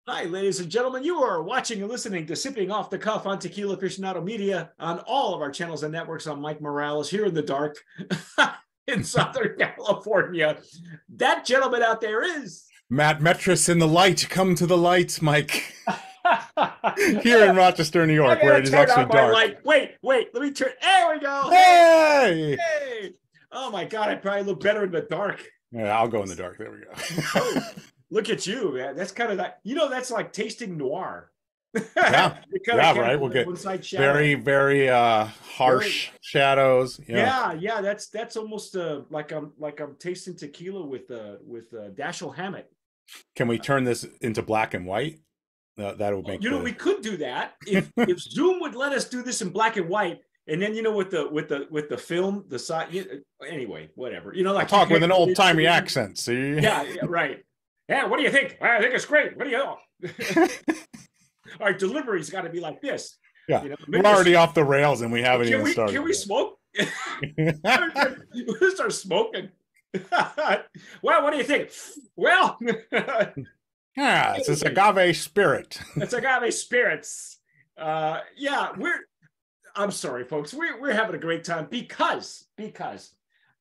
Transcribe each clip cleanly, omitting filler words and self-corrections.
Hi, ladies and gentlemen. You are watching and listening to Sipping Off the Cuff on Tequila Aficionado Media on all of our channels and networks. I'm Mike Morales here in the dark in Southern California. That gentleman out there is Matt Metris in the light. Come to the light, Mike. Here in Rochester, New York, where it is actually dark. Light. Wait. Let me turn. There we go. Hey! Hey! Oh my God! I probably look better in the dark. Yeah, I'll go in the dark. There we go. Look at you, man. That's kind of that. That's like tasting noir. Yeah, right. We'll get very harsh shadows. Yeah. That's almost like I'm tasting tequila with Dashiell Hammett. Can we turn this into black and white? That would make. We could do that if Zoom would let us do this in black and white. And then with the film, the side. Anyway, whatever. Like talk with an old timey accent. See? Yeah, right. Yeah, what do you think? I think it's great. What do you know? Our delivery's got to be like this. Yeah, we're already off the rails and we haven't even started. Can we smoke? We'll start smoking. Well, what do you think? Well, it's this agave spirit. It's agave spirits. I'm sorry, folks. We're having a great time because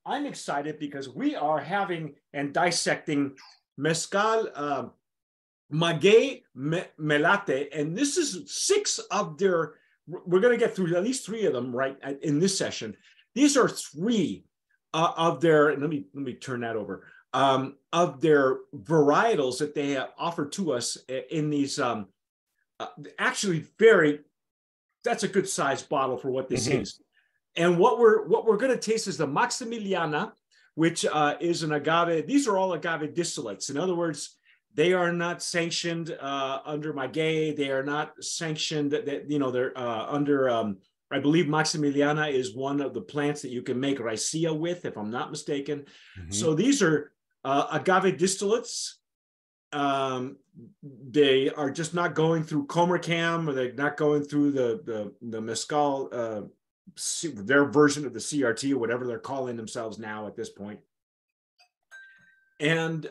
I'm excited because we are having and dissecting mezcal Maguey Melate, and this is 6 of their. We're going to get through at least 3 of them right in this session. These are 3 of their. Let me turn that over. Of their varietals that they have offered to us in these. Actually, that's a good sized bottle for what this is. And what we're going to taste is the Maximiliana, which is an agave. These are all agave distillates. In other words, they are not sanctioned under Maguey. They are not sanctioned. They're under. I believe Maximiliana is one of the plants that you can make raicilla with, if I'm not mistaken. So these are agave distillates. They are just not going through Comercam, or they're not going through the mezcal. Their version of the CRT or whatever they're calling themselves now at this point. And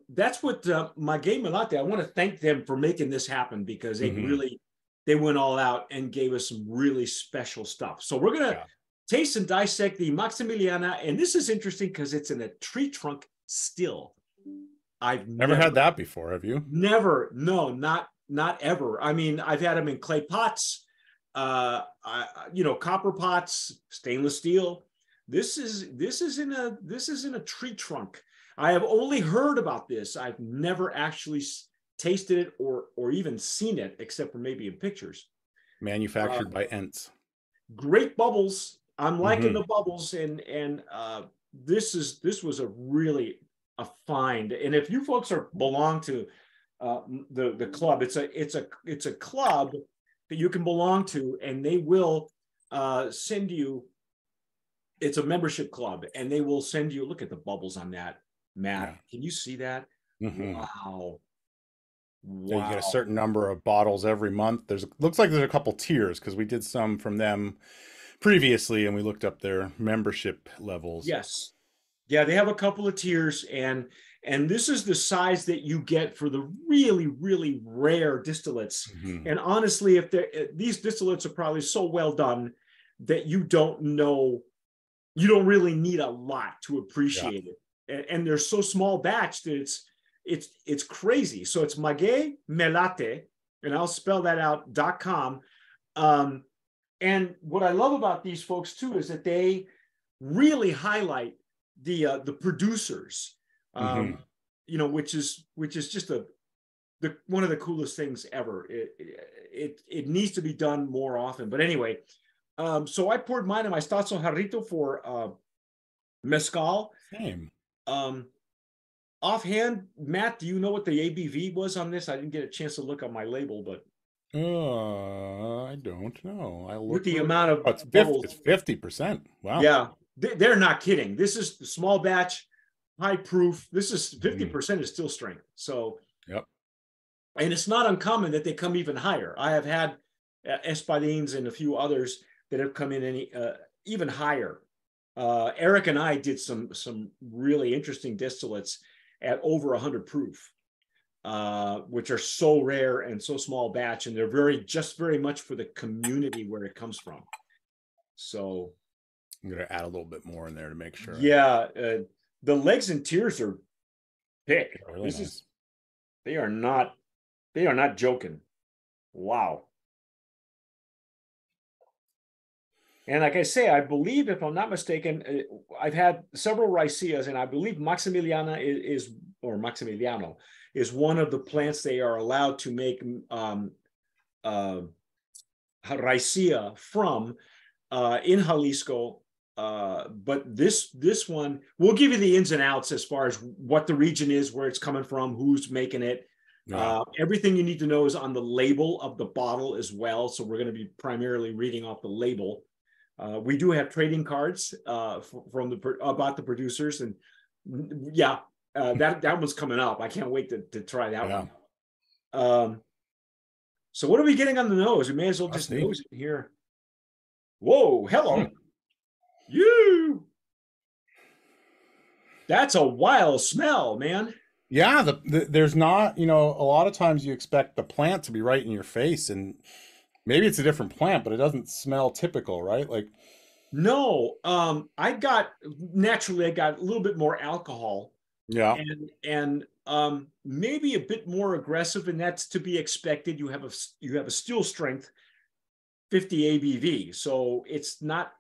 that's what Maguey Melate. I want to thank them for making this happen because they went all out and gave us some really special stuff. So we're gonna taste and dissect the Maximiliana, and this is interesting because it's in a tree trunk still. I've never had that before. Have you? Never. No, not ever. I mean, I've had them in clay pots. Copper pots, stainless steel. This is in a tree trunk. I have only heard about this. I've never actually tasted it or even seen it, except for maybe in pictures. Manufactured by Ents. Great bubbles. I'm liking the bubbles, and this was a really a find. And if you folks belong to the club, it's a club that you can belong to, and they will send you. It's a membership club, and they will send you. Look at the bubbles on that, Matt. Yeah. Can you see that? Wow. So you get a certain number of bottles every month. Looks like there's a couple tiers because we did some from them previously, and we looked up their membership levels. Yes, yeah, they have a couple of tiers, and this is the size that you get for the really, really rare distillates. And honestly, these distillates are probably so well done that you don't really need a lot to appreciate it. And they're so small batch that it's crazy. So it's Maguey Melate, and I'll spell that out .com. And what I love about these folks too is that they really highlight the producers, which is just one of the coolest things ever. It needs to be done more often. But anyway, so I poured mine in my Stazo Jarrito for mezcal. Same. Offhand, Matt, do you know what the ABV was on this? I didn't get a chance to look on my label, but I don't know. I looked with the amount of it's 50%. Wow. Yeah, they're not kidding. This is the small batch, high proof. This is 50% is still strength. So and it's not uncommon that they come even higher. I have had Espadines and a few others that have come in even higher. Eric and I did some really interesting distillates at over 100 proof. which are so rare and so small batch, and they're very much for the community where it comes from. So I'm gonna add a little bit more in there to make sure. Yeah, the legs and tears are thick. Really nice. They are not joking. Wow. And like I say, I believe, if I'm not mistaken, I've had several raicillas, and I believe Maximiliano is one of the plants they are allowed to make raicilla from in Jalisco. But this one, we'll give you the ins and outs as far as what the region is, where it's coming from, who's making it. Yeah. Everything you need to know is on the label of the bottle as well. So we're going to be primarily reading off the label. We do have trading cards from about the producers, and yeah, that one's coming up. I can't wait to try that one. So what are we getting on the nose? We may as well just nose it here. Whoa, hello. You. That's a wild smell, man. Yeah, there's not, a lot of times you expect the plant to be right in your face, and maybe it's a different plant, but it doesn't smell typical, right? Like, no, I got a little bit more alcohol. Yeah. And maybe a bit more aggressive, and that's to be expected. You have a still strength 50 ABV. So it's not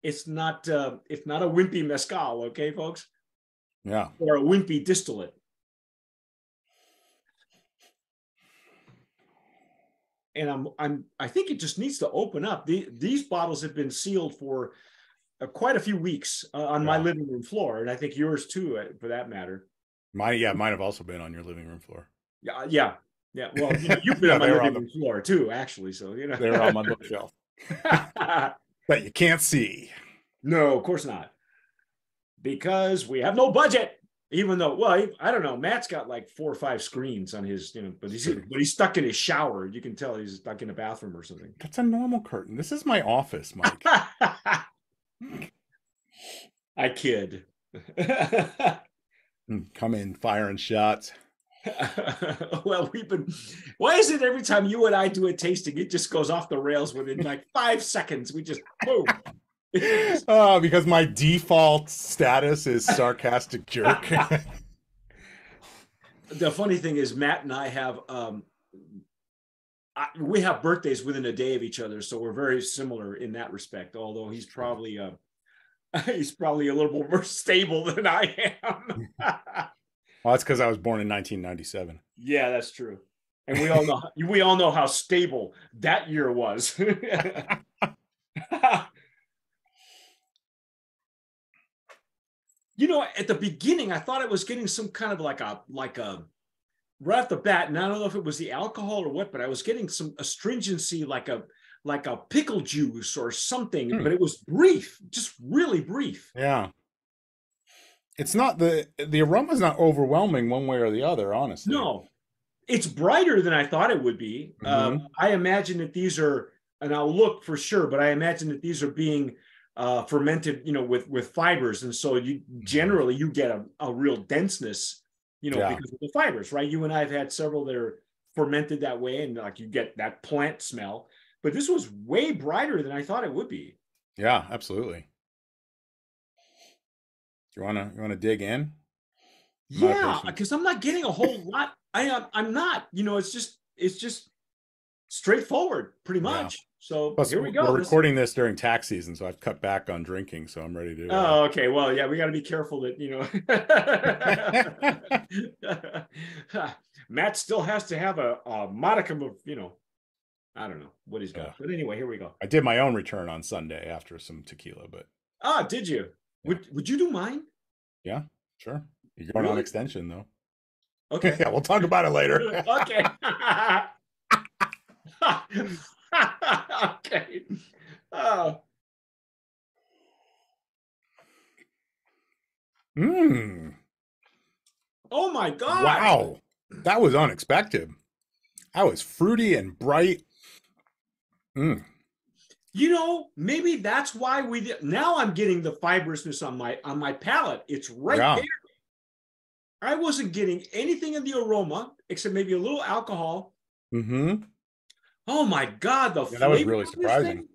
a wimpy mezcal, okay, folks? Yeah. Or a wimpy distillate. And I think it just needs to open up. These bottles have been sealed for quite a few weeks on my living room floor, and I think yours too, for that matter. Mine have also been on your living room floor. Yeah. Well, you've been on my living room floor too, actually. So they were on my bookshelf that you can't see. No, of course not, because we have no budget. Even though, well, I don't know, Matt's got like 4 or 5 screens on his, but he's stuck in his shower. You can tell he's stuck in a bathroom or something. That's a normal curtain. This is my office, Mike. I kid. Come in firing shots. Well, why is it every time you and I do a tasting, it just goes off the rails within like 5 seconds? We just boom. Because my default status is sarcastic jerk. The funny thing is, Matt and I have we have birthdays within a day of each other, so we're very similar in that respect. Although he's probably a little more stable than I am. Well, that's because I was born in 1997. Yeah, that's true, and we all know how stable that year was. At the beginning, I thought I was getting some kind of like a right off the bat, and I don't know if it was the alcohol or what, but I was getting some astringency, like a pickle juice or something, but it was brief, just really brief. Yeah. It's not the aroma's not overwhelming one way or the other, honestly. No, it's brighter than I thought it would be. Mm-hmm. I imagine that these are, and I'll look for sure, but I imagine that these are being fermented, with fibers, and so you generally get a real denseness, because of the fibers, right? You and I have had several that are fermented that way, and like you get that plant smell, but this was way brighter than I thought it would be. Yeah, absolutely. You wanna dig in? Yeah, because I'm not getting a whole lot. I'm not. It's just straightforward, pretty much. Yeah. So plus, here we go. We're recording this during tax season, so I've cut back on drinking. So I'm ready to. Oh, okay. Well, yeah, we got to be careful that Matt still has to have a modicum of I don't know what he's got, but anyway, here we go. I did my own return on Sunday after some tequila, but. Did you? Yeah. Would you do mine? Yeah, sure. You're going on extension though. Okay. Yeah, we'll talk about it later. Okay. Okay. Oh. Oh my God. Wow. That was unexpected. That was fruity and bright. Maybe that's why now I'm getting the fibrousness on my palate. It's right there. I wasn't getting anything in the aroma except maybe a little alcohol. Mm-hmm. Oh my God, the Yeah, that was flavor really of this surprising. thing.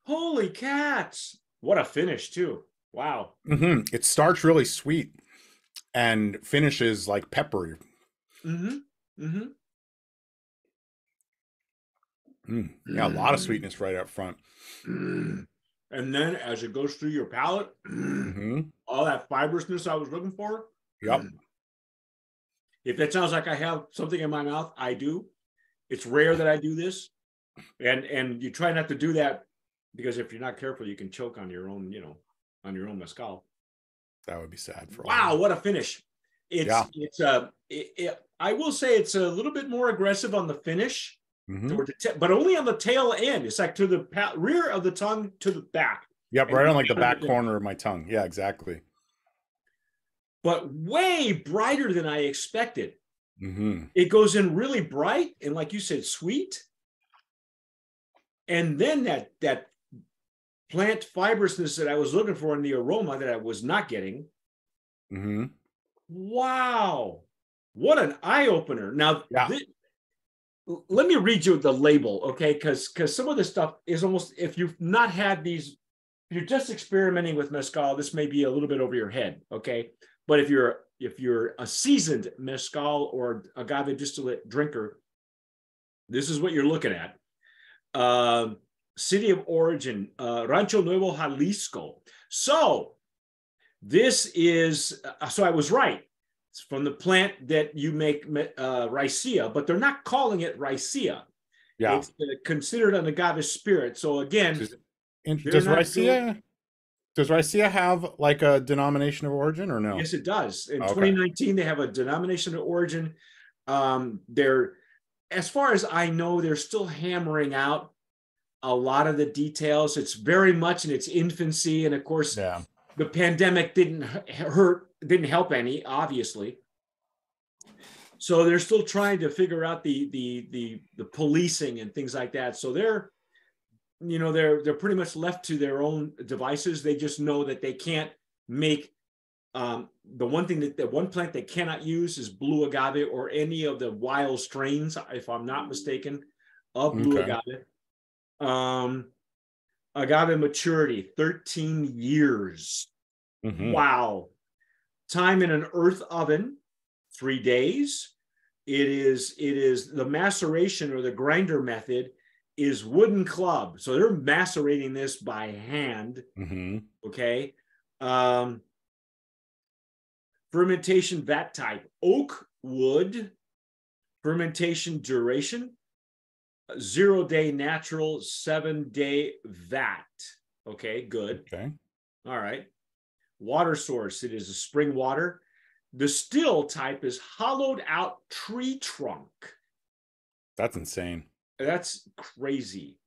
Holy cats. What a finish too. Wow. Mm-hmm. It starts really sweet and finishes like peppery. Mm-hmm. Mm-hmm. Yeah, a lot of sweetness right up front. And then as it goes through your palate, Mm-hmm. all that fibrousness I was looking for. Yep. If that sounds like I have something in my mouth, I do. It's rare that I do this. And you try not to do that because if you're not careful, you can choke on your own, on your own mezcal. That would be sad for all of Wow, them. what a finish. Yeah. I will say it's a little bit more aggressive on the finish, Mm-hmm. but only on the tail end. It's like to the rear of the tongue to the back. Yep, And right on like the back corner of my tongue. Yeah, exactly. But way brighter than I expected. Mm-hmm. It goes in really bright and, like you said, sweet. And then that plant fibrousness that I was looking for in the aroma that I was not getting. Mm-hmm. Wow. What an eye-opener. Now, Yeah. let me read you the label, okay? Because some of this stuff is almost, if you've not had these, if you're just experimenting with mezcal, this may be a little bit over your head, okay? But if you're a seasoned mezcal or agave distillate drinker, this is what you're looking at. City of origin, Rancho Nuevo, Jalisco. So this is, so I was right. It's from the plant that you make ricea, but they're not calling it ricea. Yeah. It's considered an agave spirit. So again, does Ricea have like a denomination of origin or no? Yes, it does. In Okay. 2019, they have a denomination of origin. They're, as far as I know, they're still hammering out a lot of the details. It's very much in its infancy, and of course, Yeah. the pandemic didn't help any, obviously. So they're still trying to figure out the policing and things like that. So they're pretty much left to their own devices. They just know that they can't make the one plant they cannot use is blue agave or any of the wild strains, if I'm not mistaken, of blue agave. Agave maturity, 13 years. Mm-hmm. Wow. Time in an earth oven, 3 days. It is the maceration or the grinder method is wooden club. So they're macerating this by hand. Mm-hmm. Okay. Fermentation vat type, oak wood. Fermentation duration, 0-day natural, 7-day vat. Okay, good. Okay. All right. Water source, it is a spring water. The still type is hollowed out tree trunk. That's insane. That's crazy.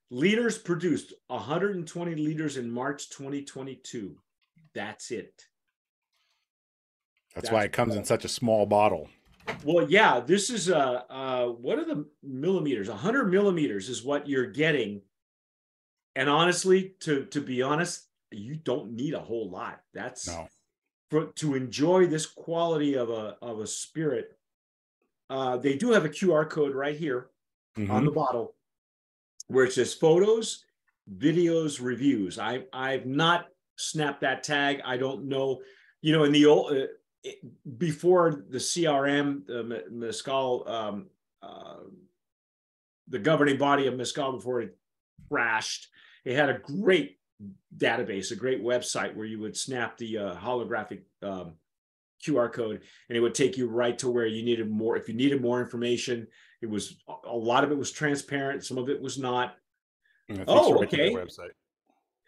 Liters produced, 120 liters in March 2022. That's it. That's why it comes in such a small bottle. Well, yeah, this is what are the millimeters? 100 millimeters is what you're getting. And honestly, to be honest, you don't need a whole lot. That's to enjoy this quality of a spirit. They do have a QR code right here on the bottle where it says photos, videos, reviews. I've not snapped that tag. I don't know. In the old before the CRM, the mezcal, the governing body of mezcal before it crashed, it had a great database, a great website where you would snap the holographic QR code and it would take you right to where you needed more. If you needed more information, it was a lot of it was transparent. Some of it was not. Okay. Website.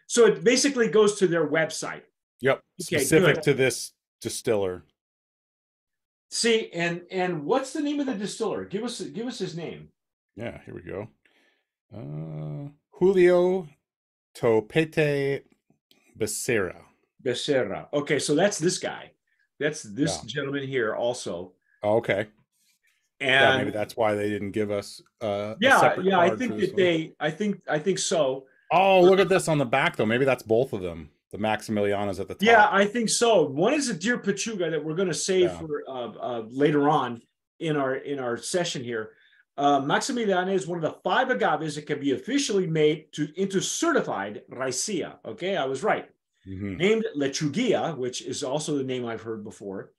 So it basically goes to their website. Yep. Okay, specific to this distiller. See, and what's the name of the distiller? Give us his name. Yeah, here we go. Julio Topete Becerra. Okay, so that's this guy. That's this gentleman here also. Oh, okay. And maybe that's why they didn't give us a separate card. I think that I think so. Oh, look at this on the back though. Maybe that's both of them. The Maximiliana's at the top. Yeah, I think so. One is a deer pechuga that we're going to save for later on in our session here. Maximiliana is one of the 5 agaves that can be officially made into certified raicilla. Okay, I was right. Named Lechuguilla, which is also the name I've heard before.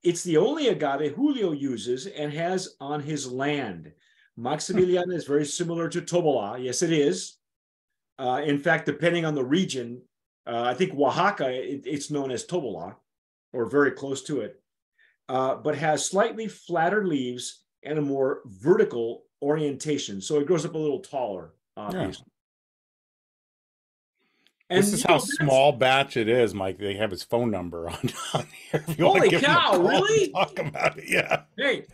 It's the only agave Julio uses and has on his land. Maximiliana is very similar to Tobola. Yes, it is. In fact, depending on the region, I think Oaxaca, it's known as Tobola, or very close to it, but has slightly flatter leaves and a more vertical orientation. So it grows up a little taller, obviously. And this is how small batch it is, Mike. They have his phone number on here. Holy cow, really? Talk about it, yeah. Hey,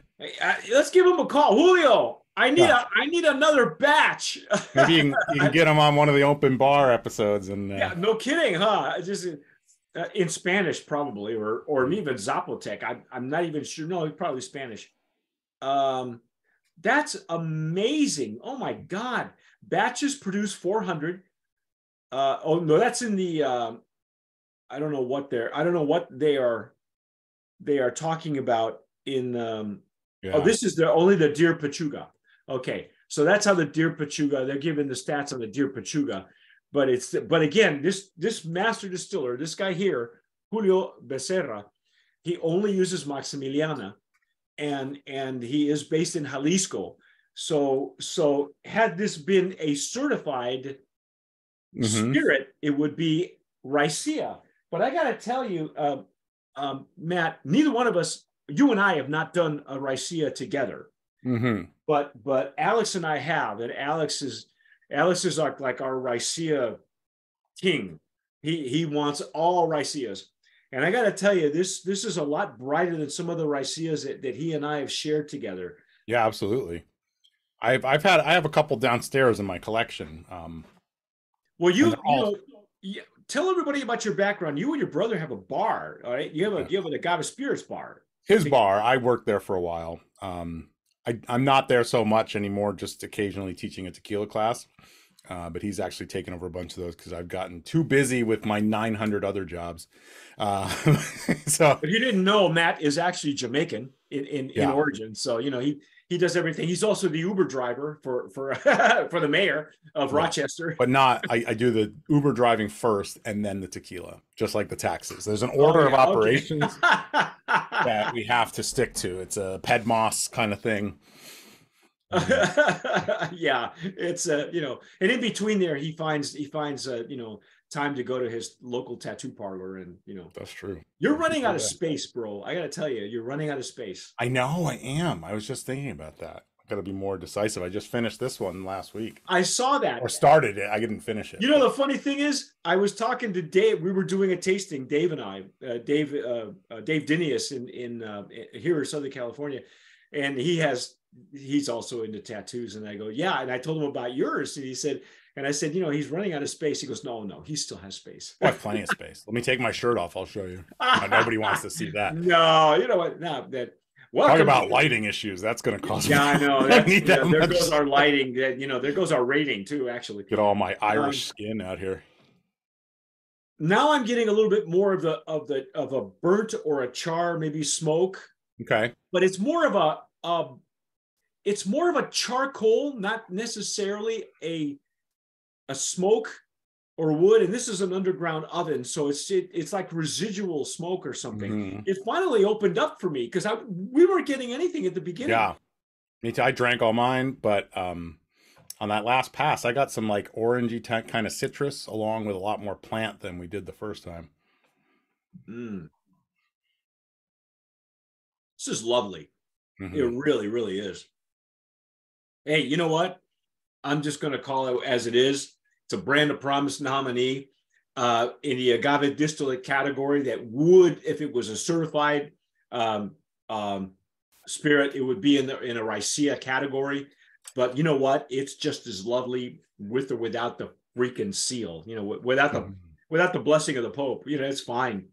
let's give him a call. Julio, I need another batch. Maybe you can get him on one of the open bar episodes. And yeah, no kidding, huh? Just in Spanish, probably, or even Zapotec. I'm not even sure. No, probably Spanish. That's amazing. Oh my God. Batches produce 400. Oh no, that's in the I don't know what they are talking about in oh, this is only the deer pechuga. Okay, so that's how the deer pechuga, they're giving the stats on the deer pechuga. But again, this master distiller, this guy here, Julio Becerra, he only uses Maximiliana, and he is based in Jalisco. So had this been a certified spirit, it would be raicilla. But I got to tell you, Matt, neither one of us, you and I, have not done a raicilla together. But Alex and I have, and Alex is like our raicilla king. He wants all raicillas. And I got to tell you, this is a lot brighter than some of the raicillas that he and I have shared together. Yeah, absolutely. I have a couple downstairs in my collection. Well, tell everybody about your background. You and your brother have a bar, all right? You have an Agave Spirits bar. His bar. I worked there for a while. I'm not there so much anymore, just occasionally teaching a tequila class. But he's actually taken over a bunch of those because I've gotten too busy with my 900 other jobs. But you didn't know Matt is actually Jamaican in origin. So, he does everything. He's also the Uber driver for the mayor of Rochester. But I do the Uber driving first and then the tequila, just like the taxes. There's an order of operations that we have to stick to. It's a PEDMOS kind of thing. Yeah, it's and in between there he finds time to go to his local tattoo parlor, and that's true. You're running out of space, bro. I gotta tell you, you're running out of space. I know, I am. I was just thinking about that. I gotta be more decisive. I just finished this one last week. I saw that. Or started it. I didn't finish it. The funny thing is, I was talking to Dave. We were doing a tasting, Dave and I, Dave Dinius in here in Southern California, and he's also into tattoos. And I go, yeah. And I told him about yours. And he said, and I said, he's running out of space. He goes, no, he still has space. I have plenty of space. Let me take my shirt off. I'll show you. Nobody wants to see that. No, you know what? No, talk about lighting issues. That's going to cost me. Yeah, I know. There goes our lighting. There goes our rating too, actually. Get all my Irish skin out here. Now I'm getting a little bit more of a burnt or a char, maybe smoke. Okay. But it's more of a charcoal, not necessarily a smoke or wood. And this is an underground oven, so it's like residual smoke or something. It finally opened up for me because we weren't getting anything at the beginning. Yeah, me too. I drank all mine, but on that last pass, I got some like orangey kind of citrus along with a lot more plant than we did the first time. This is lovely. It really, really is. Hey, you know what? I'm just going to call it as it is. It's a brand of promise nominee in the agave distillate category that would, if it was a certified spirit, it would be in a raicilla category. But you know what? It's just as lovely with or without the freaking seal. Without the blessing of the Pope. It's fine.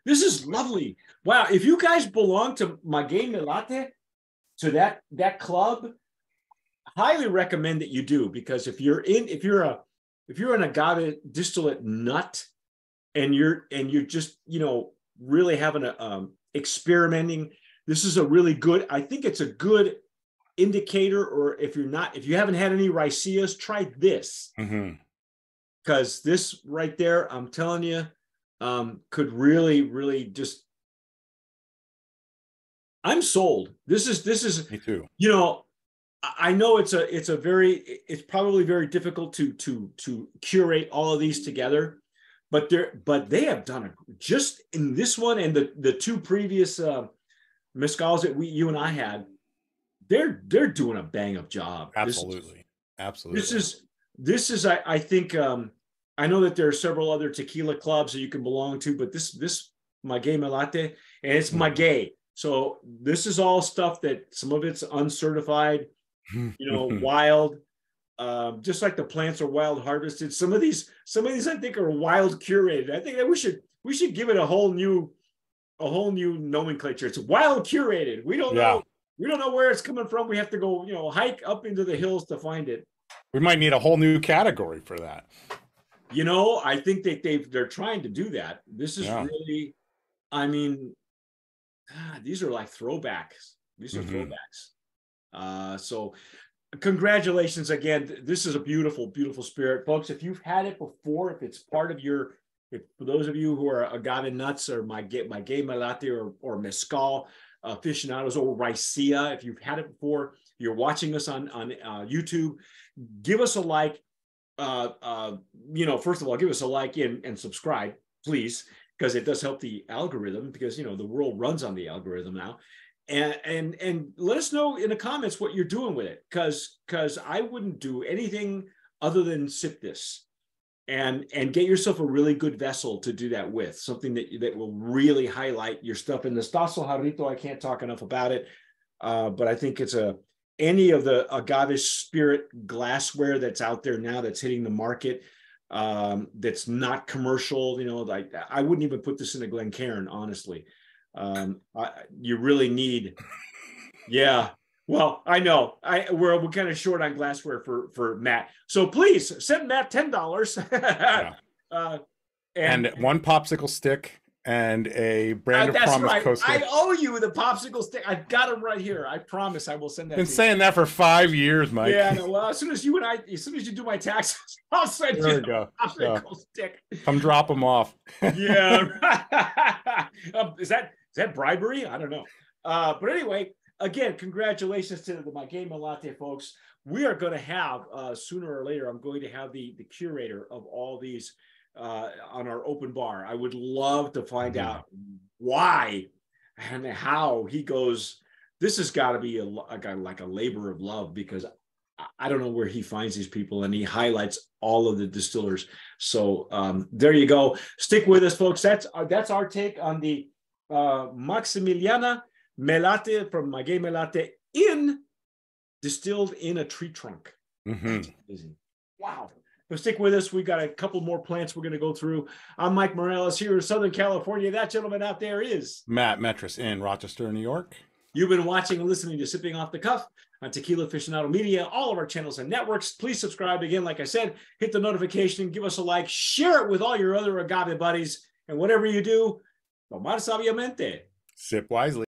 This is lovely. Wow. If you guys belong to Maguey Melate, to that club, highly recommend that you do, because if you're an agave distillate nut, and you're just, you know, really having a experimenting, this is a really good, I think it's a good indicator. Or if you haven't had any Riceas, try this. Because this right there, I'm telling you, could really just, I'm sold. This is Me too. You know, I know it's probably very difficult to curate all of these together, but they have done just in this one and the two previous mezcals that you and I had, they're doing a bang up job. Absolutely. This is I think I know that there are several other tequila clubs that you can belong to, but this Maguey Melate, and it's Maguey. So this is all stuff that some of it's uncertified, you know, wild, just like the plants are wild harvested. Some of these I think are wild curated. I think that we should give it a whole new nomenclature. It's wild curated. We don't know where it's coming from. We have to go, you know, hike up into the hills to find it. We might need a whole new category for that. You know, I think that they're trying to do that. This is really, I mean, these are like throwbacks. These are throwbacks. So congratulations again. This is a beautiful, beautiful spirit, folks. If you've had it before, if it's part of your, for those of you who are agave nuts or Maguey Melate or mezcal aficionados or Ricea, if you've had it before, you're watching us on YouTube, give us a like. You know, first of all, give us a like and subscribe, please, because it does help the algorithm, because, you know, the world runs on the algorithm now. And let us know in the comments what you're doing with it, because I wouldn't do anything other than sip this and get yourself a really good vessel to do that with, something that will really highlight your stuff. In the Stasso Jarrito, I can't talk enough about it, but I think it's any of the agave spirit glassware that's out there now that's hitting the market, that's not commercial, you know, like I wouldn't even put this in a Glencairn, honestly. You really need, well, I know we're kind of short on glassware for Matt, so please send Matt $10. And one popsicle stick and a brand of promise right. coaster. I owe you the popsicle stick. I've got them right here. I promise I will send that. Been saying that for 5 years, Mike. Yeah, no, well, as soon as you do my taxes, I'll send you the popsicle stick. Come drop them off. Yeah. Is that bribery? I don't know. But anyway, again, congratulations to the Maguey Melate folks. We are going to have sooner or later, I'm going to have the curator of all these on our open bar. I would love to find out why and how he goes. This has got to be like a labor of love, because I don't know where he finds these people, and he highlights all of the distillers. So there you go. Stick with us, folks. That's our take on the Maximiliana Melate from Maguey Melate, distilled in a tree trunk. That's amazing. Wow. But stick with us. We've got a couple more plants we're going to go through. I'm Mike Morales here in Southern California. That gentleman out there is Matt Metris in Rochester, New York. You've been watching and listening to Sipping Off the Cuff on Tequila Aficionado Media, all of our channels and networks. Please subscribe again. Like I said, hit the notification, give us a like, share it with all your other agave buddies, and whatever you do, tomar sabiamente. Sip wisely.